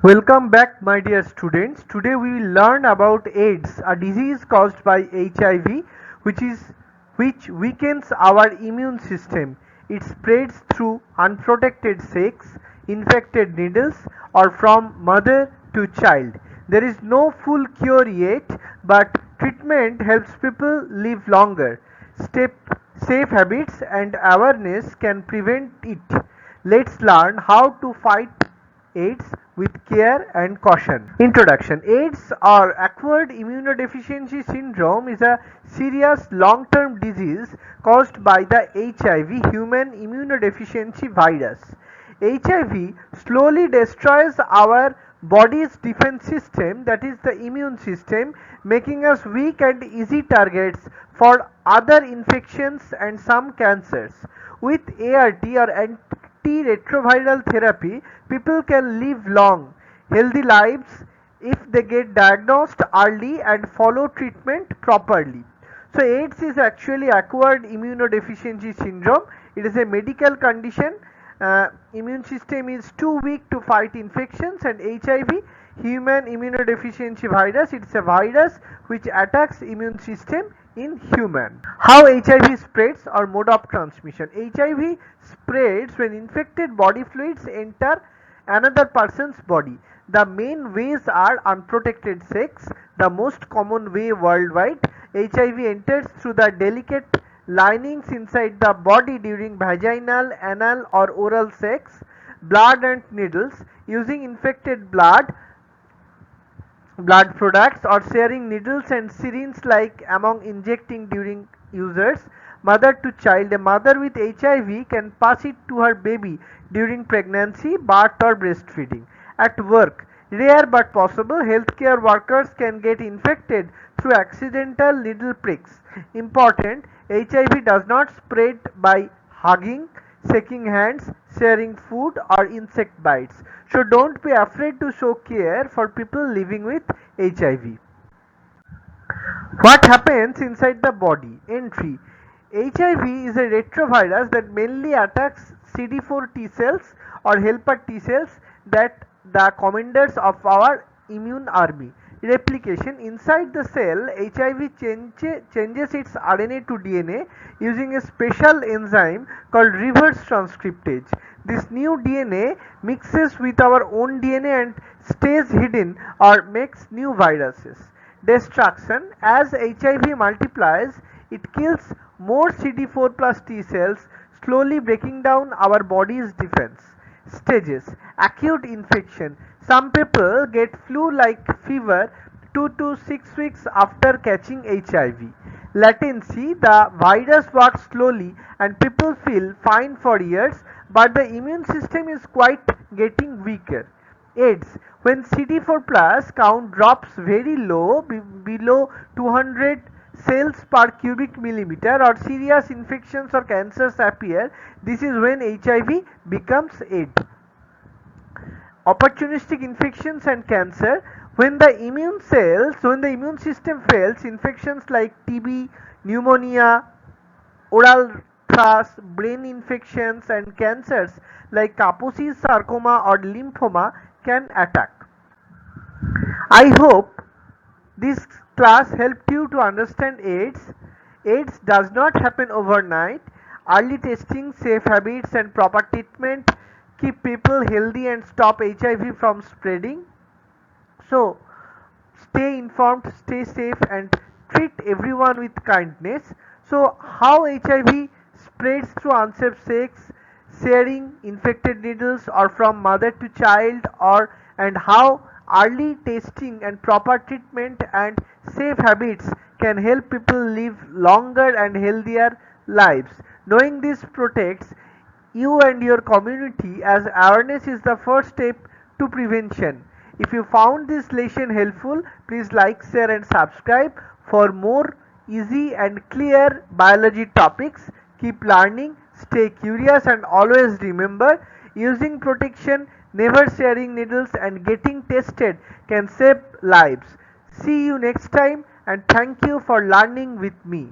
Welcome back, my dear students. Today we will learn about AIDS, a disease caused by HIV, which weakens our immune system. It spreads through unprotected sex, infected needles, or from mother to child. There is no full cure yet, but treatment helps people live longer. Step Safe habits and awareness can prevent it. Let's learn how to fight AIDS with care and caution. Introduction. AIDS or acquired immunodeficiency syndrome is a serious long-term disease caused by the HIV Human Immunodeficiency Virus. HIV slowly destroys our body's defense system, that is the immune system, making us weak and easy targets for other infections and some cancers. With ART or antiretroviral therapy, people can live long, healthy lives if they get diagnosed early and follow treatment properly. So AIDS is actually acquired immunodeficiency syndrome. It is a medical condition. Immune system is too weak to fight infections, and HIV, human immunodeficiency virus, it's a virus which attacks immune system in human. How HIV spreads or mode of transmission. HIV spreads when infected body fluids enter another person's body. The main ways are unprotected sex, the most common way worldwide. HIV enters through the delicate linings inside the body during vaginal, anal, or oral sex, blood and needles, using infected blood products, or sharing needles and syringes like among injecting during users. Mother to child. A mother with HIV can pass it to her baby during pregnancy, birth, or breastfeeding. At work, rare but possible, healthcare workers can get infected through accidental needle pricks. Important, HIV does not spread by hugging, shaking hands, sharing food, or insect bites. So don't be afraid to show care for people living with HIV. What happens inside the body? Entry. HIV is a retrovirus that mainly attacks CD4 T cells or helper T cells, that the commanders of our immune army. Replication. Inside the cell, HIV changes its RNA to DNA using a special enzyme called reverse transcriptase. This new DNA mixes with our own DNA and stays hidden or makes new viruses. Destruction. As HIV multiplies, it kills more CD4 plus T cells, slowly breaking down our body's defense. Stages. Acute infection. Some people get flu-like fever 2 to 6 weeks after catching HIV. Latency. The virus works slowly and people feel fine for years, but the immune system is quite getting weaker. AIDS. When CD4 plus count drops very low, below 200 cells per cubic millimeter, or serious infections or cancers appear, this is when HIV becomes AIDS. Opportunistic infections and cancer. When the immune system fails, infections like TB, pneumonia, oral thrush, brain infections, and cancers like Kaposi's sarcoma or lymphoma can attack. I hope this class helped you to understand AIDS. AIDS does not happen overnight. Early testing, safe habits, and proper treatment keep people healthy and stop HIV from spreading. So, stay informed, stay safe, and treat everyone with kindness. So, how HIV spreads through unsafe sex, sharing infected needles, or from mother to child, or and how early testing and proper treatment and safe habits can help people live longer and healthier lives. Knowing this protects you and your community, as awareness is the first step to prevention. If you found this lesson helpful, please like, share, and subscribe for more easy and clear biology topics. Keep learning, stay curious, and always remember, using protection, never sharing needles, and getting tested can save lives. See you next time, and thank you for learning with me.